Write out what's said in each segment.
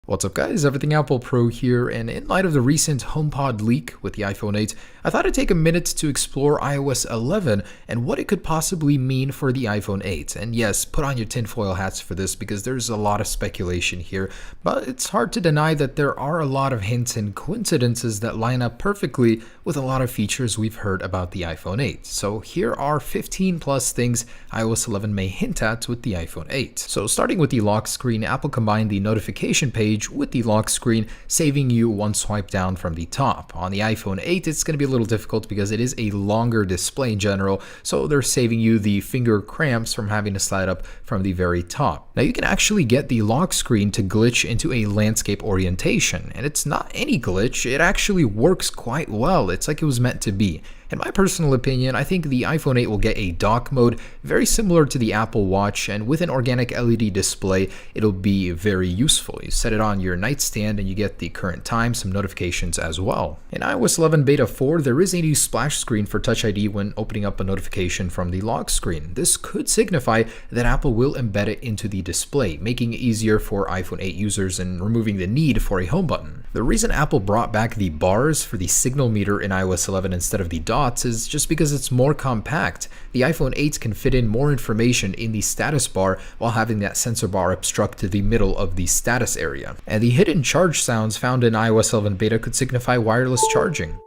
What's up guys, Everything Apple Pro here, and in light of the recent HomePod leak with the iPhone 8, I thought I'd take a minute to explore iOS 11 and what it could possibly mean for the iPhone 8. And yes, put on your tinfoil hats for this because there's a lot of speculation here, but it's hard to deny that there are a lot of hints and coincidences that line up perfectly with a lot of features we've heard about the iPhone 8. So here are 15 plus things iOS 11 may hint at with the iPhone 8. So starting with the lock screen, Apple combined the notification page with the lock screen, saving you one swipe down from the top. On the iPhone 8, it's going to be a little difficult because it is a longer display in general, so they're saving you the finger cramps from having to slide up from the very top. Now you can actually get the lock screen to glitch into a landscape orientation, and it's not any glitch, it actually works quite well. It's like it was meant to be. In my personal opinion, I think the iPhone 8 will get a dock mode very similar to the Apple Watch, and with an organic LED display, it'll be very useful. You set it on your nightstand and you get the current time, some notifications as well. In iOS 11 Beta 4, there is a new splash screen for Touch ID when opening up a notification from the lock screen. This could signify that Apple will embed it into the display, making it easier for iPhone 8 users and removing the need for a home button. The reason Apple brought back the bars for the signal meter in iOS 11 instead of the dots is just because it's more compact. The iPhone 8 can fit in more information in the status bar while having that sensor bar obstruct the middle of the status area. And the hidden charge sounds found in iOS 11 beta could signify wireless charging.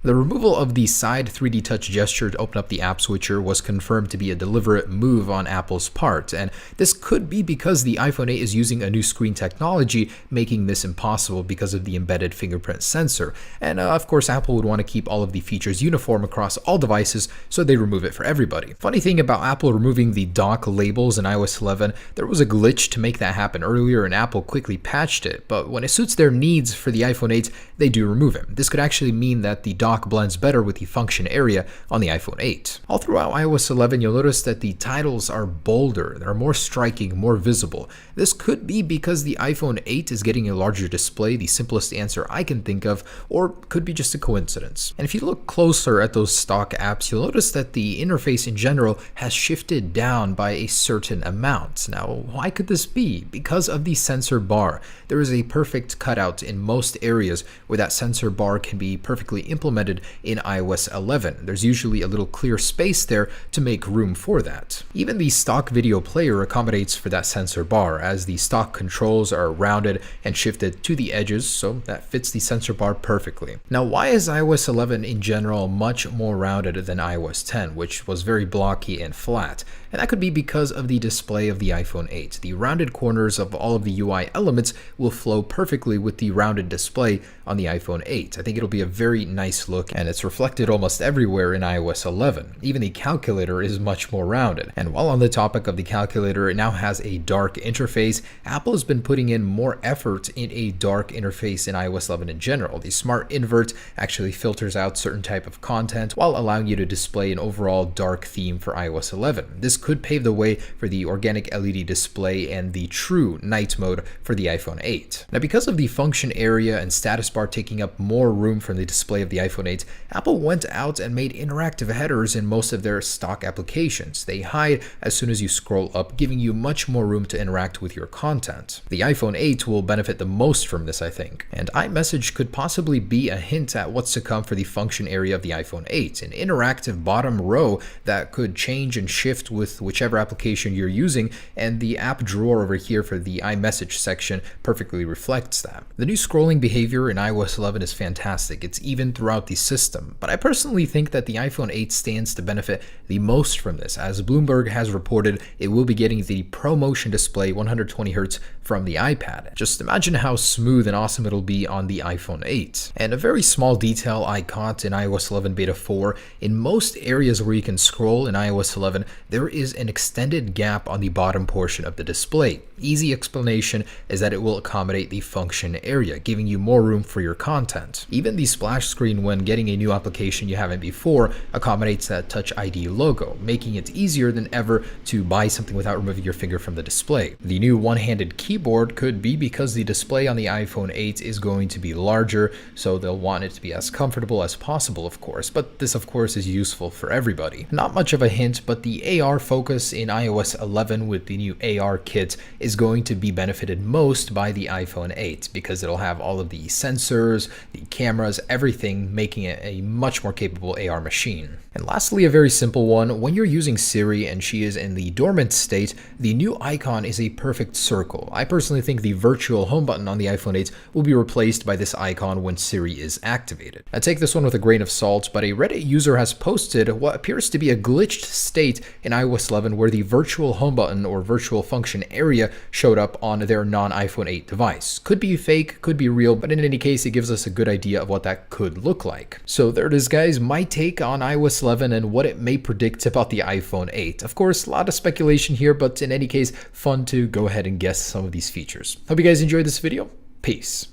The removal of the side 3D touch gesture to open up the app switcher was confirmed to be a deliberate move on Apple's part, and this could be because the iPhone 8 is using a new screen technology, making this impossible because of the embedded fingerprint sensor. And of course, Apple would want to keep all of the features uniform across all devices, so they remove it for everybody. Funny thing about Apple removing the dock labels in iOS 11, there was a glitch to make that happen earlier, and Apple quickly patched it, but when it suits their needs for the iPhone 8, they do remove it. This could actually mean that the dock blends better with the function area on the iPhone 8. All throughout iOS 11, you'll notice that the titles are bolder, they're more striking, more visible. This could be because the iPhone 8 is getting a larger display, the simplest answer I can think of, or could be just a coincidence. And if you look closer at those stock apps, you'll notice that the interface in general has shifted down by a certain amount. Now, why could this be? Because of the sensor bar. There is a perfect cutout in most areas where that sensor bar can be perfectly implemented in iOS 11. There's usually a little clear space there to make room for that. Even the stock video player accommodates for that sensor bar, as the stock controls are rounded and shifted to the edges, so that fits the sensor bar perfectly. Now, why is iOS 11 in general much more rounded than iOS 10, which was very blocky and flat? And that could be because of the display of the iPhone 8. The rounded corners of all of the UI elements will flow perfectly with the rounded display on the iPhone 8. I think it'll be a very nice look, and it's reflected almost everywhere in iOS 11. Even the calculator is much more rounded. And while on the topic of the calculator, it now has a dark interface. Apple has been putting in more effort in a dark interface in iOS 11 in general. The smart invert actually filters out certain type of content while allowing you to display an overall dark theme for iOS 11. This could pave the way for the organic LED display and the true night mode for the iPhone 8. Now, because of the function area and status bar taking up more room from the display of the iPhone 8, Apple went out and made interactive headers in most of their stock applications. They hide as soon as you scroll up, giving you much more room to interact with your content. The iPhone 8 will benefit the most from this, I think. And iMessage could possibly be a hint at what's to come for the function area of the iPhone 8, an interactive bottom row that could change and shift with whichever application you're using, and the app drawer over here for the iMessage section perfectly reflects that. The new scrolling behavior in iOS 11 is fantastic. It's even throughout the system, but I personally think that the iPhone 8 stands to benefit the most from this. As Bloomberg has reported, it will be getting the ProMotion display 120Hz from the iPad. Just imagine how smooth and awesome it'll be on the iPhone 8. And a very small detail I caught in iOS 11 Beta 4, in most areas where you can scroll in iOS 11, there is an extended gap on the bottom portion of the display. Easy explanation is that it will accommodate the function area, giving you more room for your content. Even the splash screen when when getting a new application you haven't before accommodates that Touch ID logo, making it easier than ever to buy something without removing your finger from the display. The new one-handed keyboard could be because the display on the iPhone 8 is going to be larger, so they'll want it to be as comfortable as possible, of course, but this of course is useful for everybody. Not much of a hint, but the AR focus in iOS 11 with the new AR kit is going to be benefited most by the iPhone 8 because it'll have all of the sensors, the cameras, everything, making it a much more capable AR machine. And lastly, a very simple one. When you're using Siri and she is in the dormant state, the new icon is a perfect circle. I personally think the virtual home button on the iPhone 8 will be replaced by this icon when Siri is activated. I take this one with a grain of salt, but a Reddit user has posted what appears to be a glitched state in iOS 11 where the virtual home button or virtual function area showed up on their non-iPhone 8 device. Could be fake, could be real, but in any case, it gives us a good idea of what that could look like. So there it is, guys, my take on iOS 11 and what it may predict about the iPhone 8. Of course, a lot of speculation here, but in any case, fun to go ahead and guess some of these features. Hope you guys enjoyed this video. Peace.